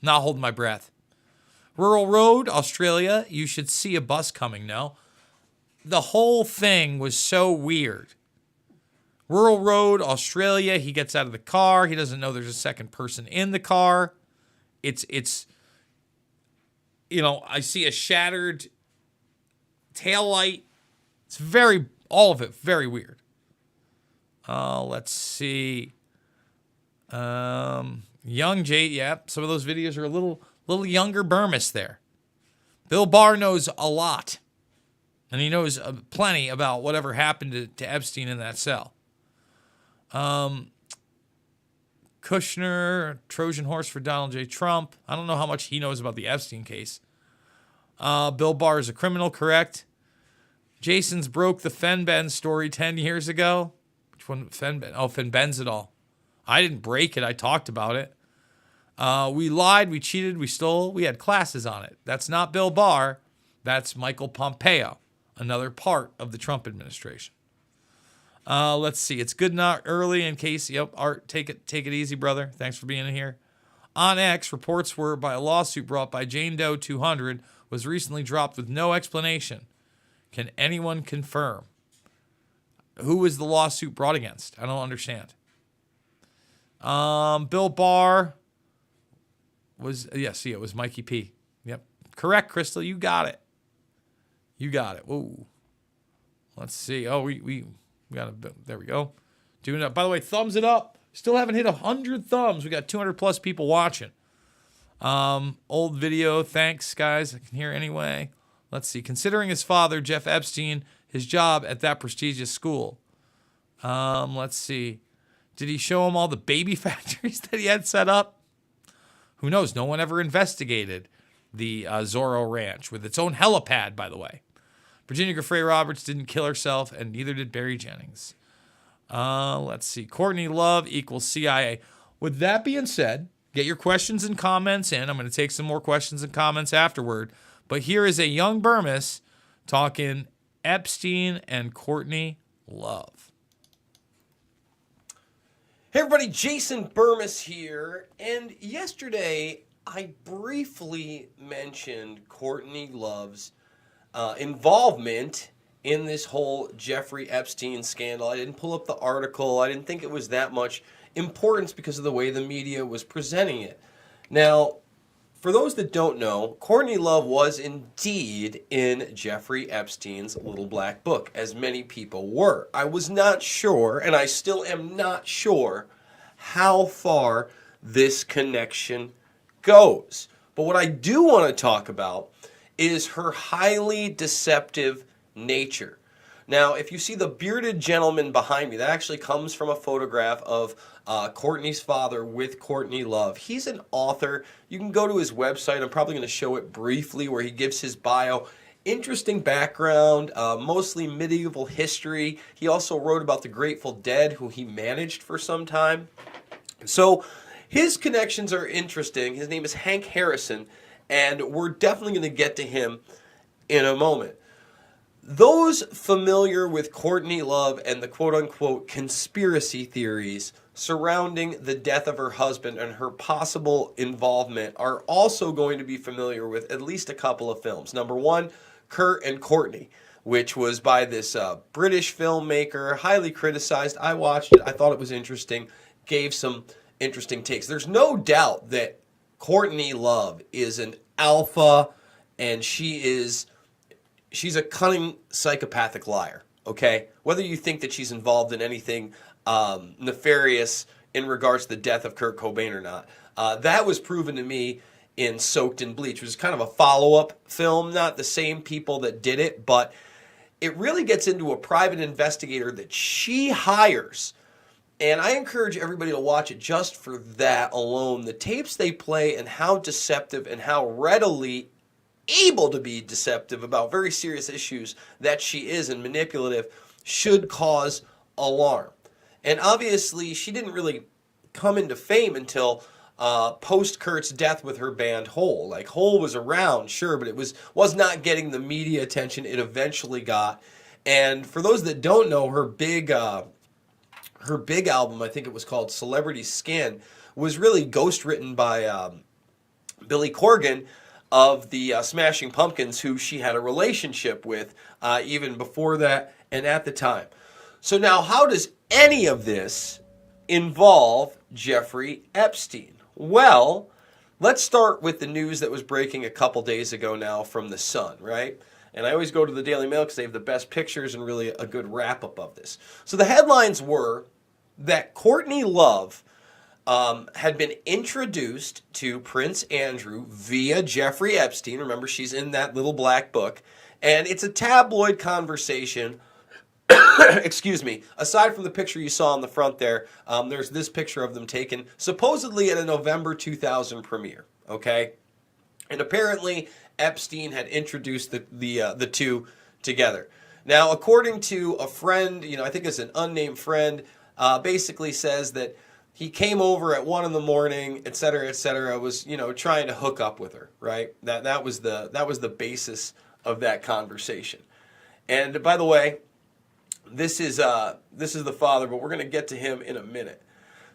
Not holding my breath. Rural Road, Australia, you should see a bus coming now. The whole thing was so weird. Rural Road, Australia, he gets out of the car. He doesn't know there's a second person in the car. It's you know, I see a shattered taillight. It's all of it, very weird. Let's see. Young Jade, yeah, some of those videos are a little younger Bermas there. Bill Barr knows a lot. And he knows plenty about whatever happened to Epstein in that cell. Kushner, Trojan horse for Donald J. Trump. I don't know how much he knows about the Epstein case. Bill Barr is a criminal, correct? Jason's broke the Fenben story 10 years ago. Which one? Fenben? Oh, Fenbenzidol. I didn't break it. I talked about it. We lied, we cheated, we stole. We had classes on it. That's not Bill Barr. That's Michael Pompeo, another part of the Trump administration. Let's see. It's good not early in case. Yep, Art, take it easy, brother. Thanks for being in here. On X, reports were by a lawsuit brought by Jane Doe 200 was recently dropped with no explanation. Can anyone confirm? Who was the lawsuit brought against? I don't understand. Bill Barr was, yes, it was Mikey P. Yep. Correct, Crystal. You got it. Whoa. Let's see. Oh, we got a, there we go. Doing it. By the way, thumbs it up. Still haven't hit 100 thumbs. We got 200 plus people watching. Old video. Thanks, guys. I can hear anyway. Let's see. Considering his father, Jeff Epstein, his job at that prestigious school. Let's see. Did he show him all the baby factories that he had set up? Who knows? No one ever investigated the Zorro Ranch with its own helipad, by the way. Virginia Giuffre Roberts didn't kill herself, and neither did Barry Jennings. Let's see. Courtney Love equals CIA. With that being said, get your questions and comments in. I'm going to take some more questions and comments afterward. But here is a young Bermas talking Epstein and Courtney Love. Hey everybody, Jason Bermas here. And yesterday, I briefly mentioned Courtney Love's involvement in this whole Jeffrey Epstein scandal. I didn't pull up the article. I didn't think it was that much importance because of the way the media was presenting it. Now, for those that don't know, Courtney Love was indeed in Jeffrey Epstein's Little Black Book, as many people were. I was not sure, and I still am not sure, how far this connection goes. But what I do want to talk about is her highly deceptive nature. Now, if you see the bearded gentleman behind me, that actually comes from a photograph of Courtney's father with Courtney Love. He's an author. You can go to his website. I'm probably going to show it briefly where he gives his bio. Interesting background, mostly medieval history. He also wrote about the Grateful Dead, who he managed for some time. So his connections are interesting. His name is Hank Harrison, and we're definitely going to get to him in a moment. Those familiar with Courtney Love and the quote-unquote conspiracy theories surrounding the death of her husband and her possible involvement are also going to be familiar with at least a couple of films. Number one, Kurt and Courtney, which was by this British filmmaker, highly criticized. I watched it. I thought it was interesting. Gave some interesting takes. There's no doubt that Courtney Love is an alpha, and she's a cunning psychopathic liar, okay? Whether you think that she's involved in anything nefarious in regards to the death of Kurt Cobain or not, that was proven to me in Soaked in Bleach, which is kind of a follow-up film, not the same people that did it, but it really gets into a private investigator that she hires. And I encourage everybody to watch it just for that alone. The tapes they play and how deceptive and how readily able to be deceptive about very serious issues that she is and manipulative should cause alarm. And obviously, she didn't really come into fame until post Kurt's death with her band Hole. Like, Hole was around, sure, but it was not getting the media attention it eventually got. And for those that don't know, her big album, I think it was called Celebrity Skin, was really ghostwritten by Billy Corgan of the Smashing Pumpkins, who she had a relationship with even before that and at the time. So now, how does any of this involve Jeffrey Epstein? Well, let's start with the news that was breaking a couple days ago now from The Sun, right? And I always go to the Daily Mail because they have the best pictures and really a good wrap-up of this. So the headlines were that Courtney Love had been introduced to Prince Andrew via Jeffrey Epstein. Remember, she's in that little black book. And it's a tabloid conversation. Excuse me. Aside from the picture you saw on the front there, there's this picture of them taken supposedly at a November 2000 premiere. Okay? And apparently Epstein had introduced the two together. Now, according to a friend, I think it's an unnamed friend, basically says that he came over at 1 a.m, et cetera, was, trying to hook up with her, right? That was the basis of that conversation. And by the way, this is the father, but we're going to get to him in a minute.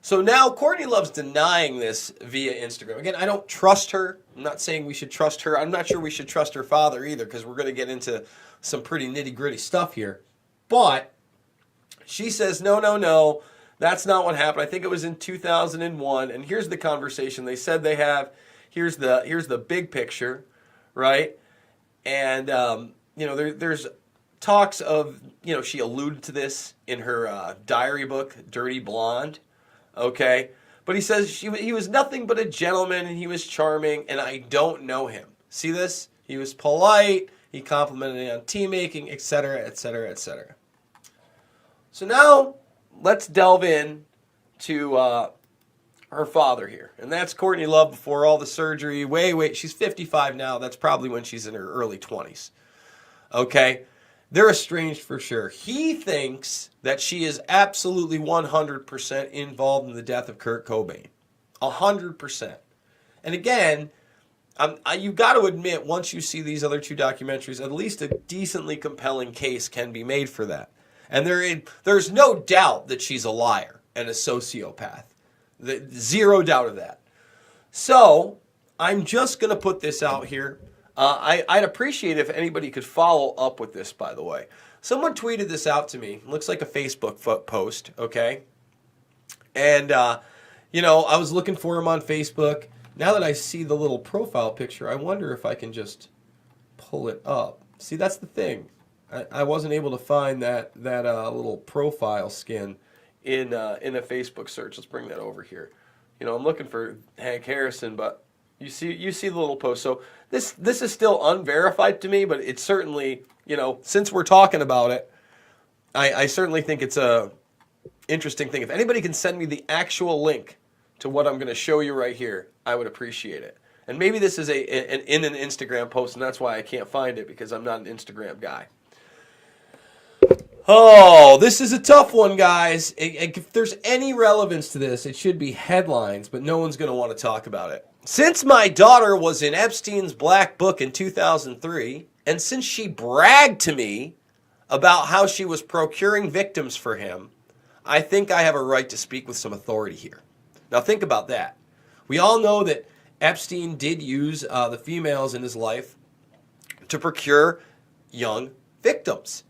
So now Courtney Love's denying this via Instagram. Again, I don't trust her. I'm not saying we should trust her. I'm not sure we should trust her father either, because we're going to get into some pretty nitty-gritty stuff here. But she says, no, that's not what happened. I think it was in 2001. And here's the conversation they said they have. Here's the big picture, right? And, there's talks of, she alluded to this in her diary book, Dirty Blonde. Okay, but he says he was nothing but a gentleman and he was charming and I don't know him. See this? He was polite, he complimented me on tea making, etc., etc., etc. So now let's delve in to her father here. And that's Courtney Love before all the surgery. Wait, she's 55 now. That's probably when she's in her early 20s. Okay? They're estranged for sure. He thinks that she is absolutely 100% involved in the death of Kurt Cobain. 100%. And again, you've got to admit, once you see these other two documentaries, at least a decently compelling case can be made for that. And there's no doubt that she's a liar and a sociopath. Zero doubt of that. So I'm just going to put this out here. I'd appreciate if anybody could follow up with this, by the way. Someone tweeted this out to me. It looks like a Facebook post, okay? And, I was looking for him on Facebook. Now that I see the little profile picture, I wonder if I can just pull it up. See, that's the thing. I wasn't able to find that little profile skin in a Facebook search. Let's bring that over here. I'm looking for Hank Harrison, but you see the little post. So this is still unverified to me, but it's certainly, since we're talking about it, I certainly think it's a interesting thing. If anybody can send me the actual link to what I'm going to show you right here, I would appreciate it. And maybe this is in an Instagram post, and that's why I can't find it, because I'm not an Instagram guy. Oh, this is a tough one, guys. If there's any relevance to this, it should be headlines, but no one's going to want to talk about it. Since my daughter was in Epstein's black book in 2003, and since she bragged to me about how she was procuring victims for him, I think I have a right to speak with some authority here. Now think about that. We all know that Epstein did use the females in his life to procure young victims.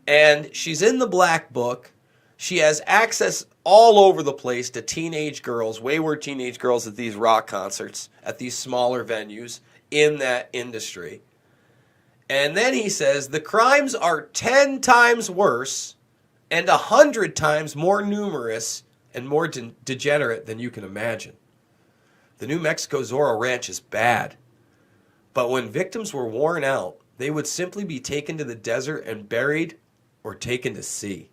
And she's in the black book. She has access all over the place to teenage girls, wayward teenage girls at these rock concerts, at these smaller venues in that industry. And then he says the crimes are 10 times worse and 100 times more numerous and more degenerate than you can imagine. The New Mexico Zorro Ranch is bad. But when victims were worn out they would simply be taken to the desert and buried or taken to sea,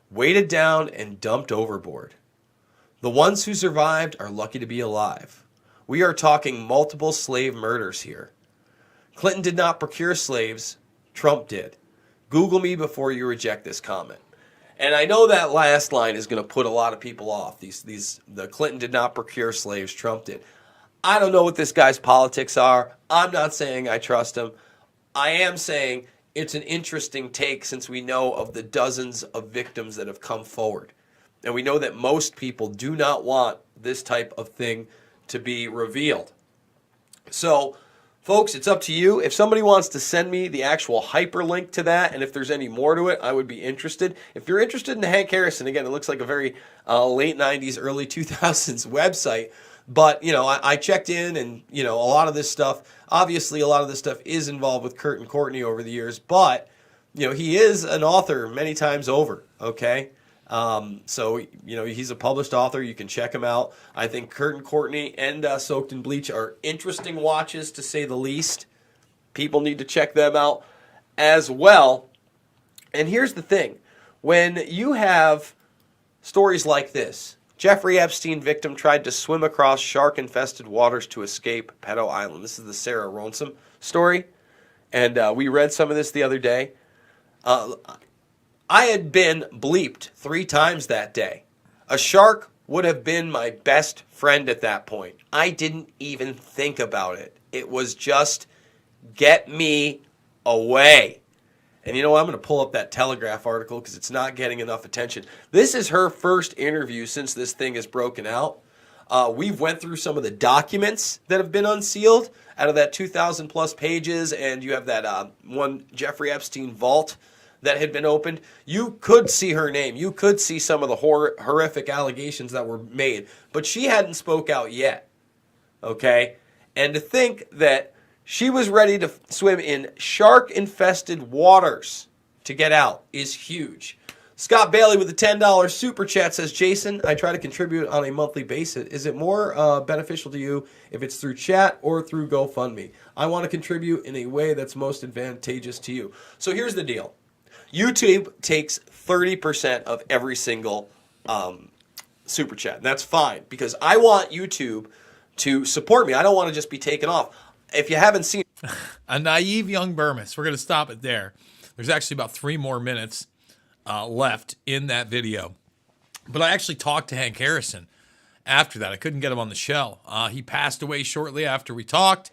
weighted down and dumped overboard. The ones who survived are lucky to be alive. We are talking multiple slave murders here. Clinton did not procure slaves, Trump did. Google me before you reject this comment. And I know that last line is going to put a lot of people off. The Clinton did not procure slaves, Trump did. I don't know what this guy's politics are. I'm not saying I trust him. I am saying it's an interesting take since we know of the dozens of victims that have come forward. And we know that most people do not want this type of thing to be revealed. So, folks, it's up to you. If somebody wants to send me the actual hyperlink to that, and if there's any more to it, I would be interested. If you're interested in Hank Harrison, again, it looks like a very late 90s, early 2000s website. But, I checked in and, a lot of this stuff, obviously a lot of this stuff is involved with Kurt and Courtney over the years. But, he is an author many times over, okay? So, he's a published author. You can check him out. I think Kurt and Courtney and Soaked in Bleach are interesting watches, to say the least. People need to check them out as well. And here's the thing. When you have stories like this, Jeffrey Epstein victim tried to swim across shark-infested waters to escape Pedo Island. This is the Sarah Ronsom story. And we read some of this the other day. I had been bleeped 3 times that day. A shark would have been my best friend at that point. I didn't even think about it. It was just, get me away. And you know what? I'm going to pull up that Telegraph article because it's not getting enough attention. This is her first interview since this thing is broken out. We've went through some of the documents that have been unsealed out of that 2,000 plus pages, and you have that one Jeffrey Epstein vault that had been opened. You could see her name. You could see some of the horrific allegations that were made, but she hadn't spoke out yet. Okay? And to think that she was ready to swim in shark-infested waters to get out is huge. Scott Bailey with the $10 super chat says, Jason, I try to contribute on a monthly basis. Is it more beneficial to you if it's through chat or through GoFundMe? I want to contribute in a way that's most advantageous to you. So here's the deal. YouTube takes 30% of every single super chat. And that's fine because I want YouTube to support me. I don't want to just be taken off. If you haven't seen a naive young Bermas, we're going to stop it there. There's actually about 3 more minutes left in that video. But I actually talked to Hank Harrison after that. I couldn't get him on the show. He passed away shortly after we talked.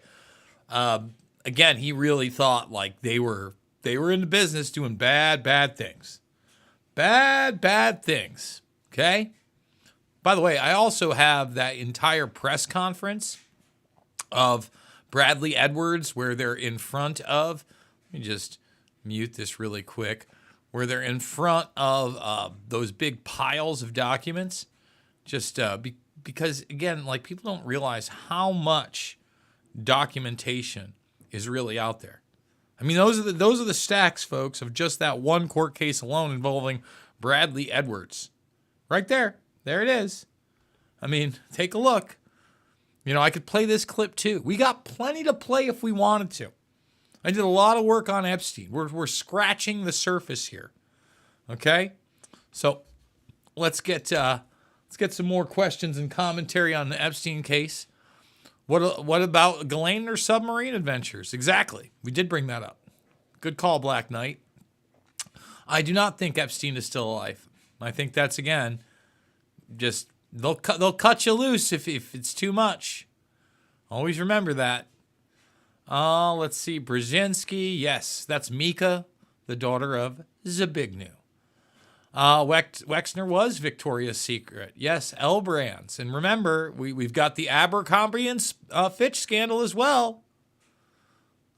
Again, he really thought like they were in the business doing bad things. Bad things. Okay? By the way, I also have that entire press conference of Bradley Edwards where they're in front of, let me just mute this really quick, where they're in front of those big piles of documents. Just because, again, like people don't realize how much documentation is really out there. I mean, those are the stacks, folks, of just that one court case alone involving Bradley Edwards. Right there. There it is. I mean, take a look. I could play this clip too. We got plenty to play if we wanted to. I did a lot of work on Epstein. We're scratching the surface here. Okay? So let's get some more questions and commentary on the Epstein case. What about Ghislaine or submarine adventures? Exactly. We did bring that up. Good call, Black Knight. I do not think Epstein is still alive. I think that's, again, just they'll cut you loose if it's too much. Always remember that. Let's see. Brzezinski. Yes, that's Mika, the daughter of Zbigniew. Wexner was Victoria's Secret. Yes, L Brands. And remember, we've got the Abercrombie and Fitch scandal as well.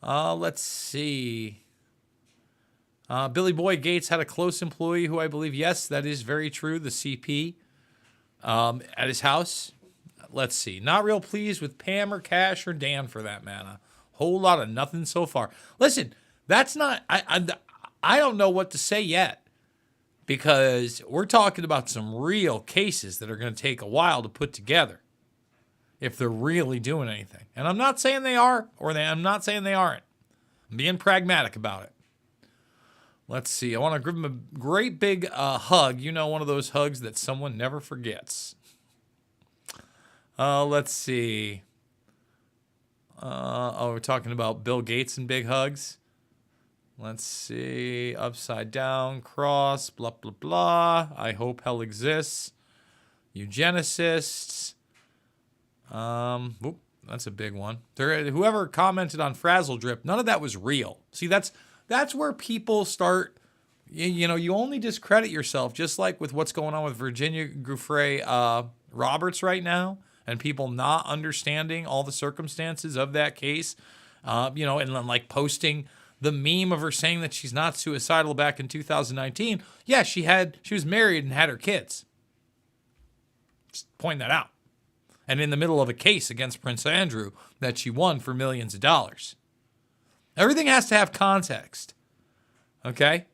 Let's see. Billy Boy Gates had a close employee who I believe, yes, that is very true, the CP, at his house. Let's see. Not real pleased with Pam or Cash or Dan for that matter. Whole lot of nothing so far. Listen, that's not, I don't know what to say yet because we're talking about some real cases that are going to take a while to put together if they're really doing anything. And I'm not saying they are I'm not saying they aren't. being pragmatic about it. Let's see. I want to give him a great big hug. You know, one of those hugs that someone never forgets. Let's see. We're talking about Bill Gates and big hugs. Let's see. Upside down, cross, blah, blah, blah. I hope hell exists. Eugenicists. That's a big one. Whoever commented on Frazzle Drip, none of that was real. See, that's where people start, you only discredit yourself, just like with what's going on with Virginia Giuffre Roberts right now, and people not understanding all the circumstances of that case, and then like posting the meme of her saying that she's not suicidal back in 2019. Yeah, she was married and had her kids. Just point that out. And in the middle of a case against Prince Andrew that she won for millions of dollars. Everything has to have context. Okay?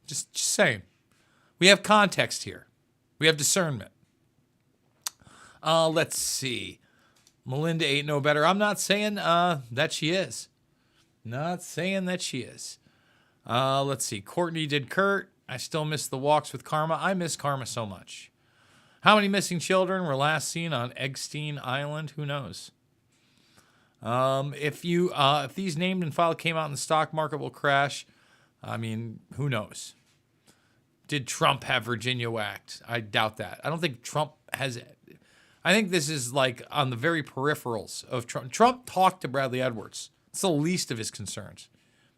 Just saying. We have context here. We have discernment. Let's see. Melinda ain't no better. I'm not saying that she is. Not saying that she is. Let's see. Courtney did Kurt. I still miss the walks with Karma. I miss Karma so much. How many missing children were last seen on Epstein Island? Who knows? If these named and filed came out and the stock market will crash, I mean, who knows? Did Trump have Virginia whacked? I doubt that. I don't think Trump has it. I think this is like on the very peripherals of Trump. Trump talked to Bradley Edwards. It's the least of his concerns.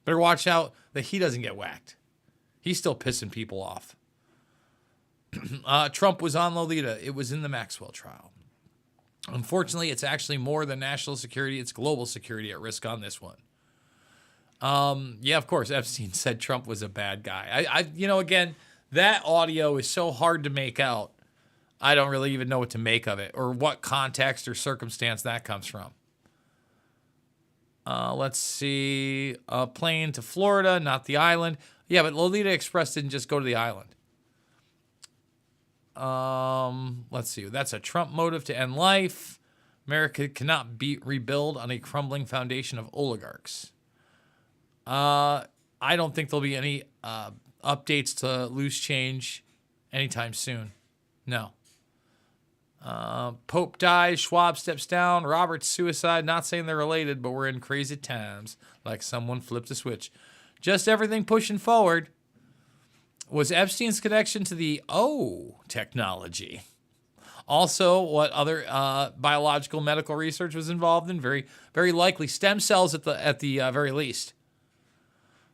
Better watch out that he doesn't get whacked. He's still pissing people off. Trump was on Lolita. It was in the Maxwell trial. Unfortunately, it's actually more than national security. It's global security at risk on this one. Yeah, of course, Epstein said Trump was a bad guy. Again, that audio is so hard to make out. I don't really even know what to make of it or what context or circumstance that comes from. Let's see. A plane to Florida, not the island. Yeah, but Lolita Express didn't just go to the island. Let's see. That's a Trump motive to end life. America cannot rebuild on a crumbling foundation of oligarchs. I don't think there'll be any updates to loose change anytime soon. No. Pope dies, Schwab steps down, Robert's suicide. Not saying they're related, but we're in crazy times. Like someone flipped a switch. Just everything pushing forward. Was Epstein's connection to the technology? Also, what other biological medical research was involved in? Very, very likely stem cells at the very least.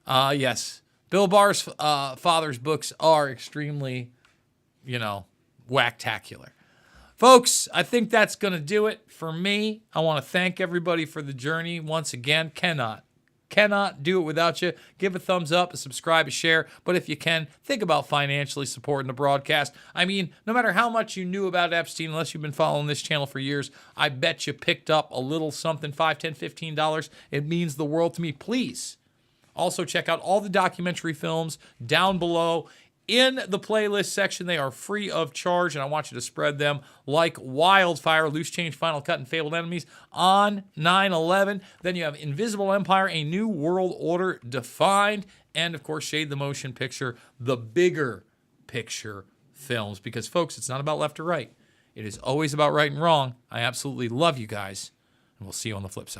Yes, Bill Barr's father's books are extremely, whacktacular. Folks, I think that's going to do it for me. I want to thank everybody for the journey once again. Cannot do it without you. Give a thumbs up, a subscribe, a share. But if you can, think about financially supporting the broadcast. I mean, no matter how much you knew about Epstein, unless you've been following this channel for years, I bet you picked up a little something, $5, $10, $15. It means the world to me. Please also check out all the documentary films down below. In the playlist section, they are free of charge, and I want you to spread them like wildfire. Loose Change, Final Cut, and Fabled Enemies on 9/11. Then you have Invisible Empire, A New World Order Defined, and, of course, Shade the Motion Picture, the bigger picture films. Because, folks, it's not about left or right. It is always about right and wrong. I absolutely love you guys, and we'll see you on the flip side.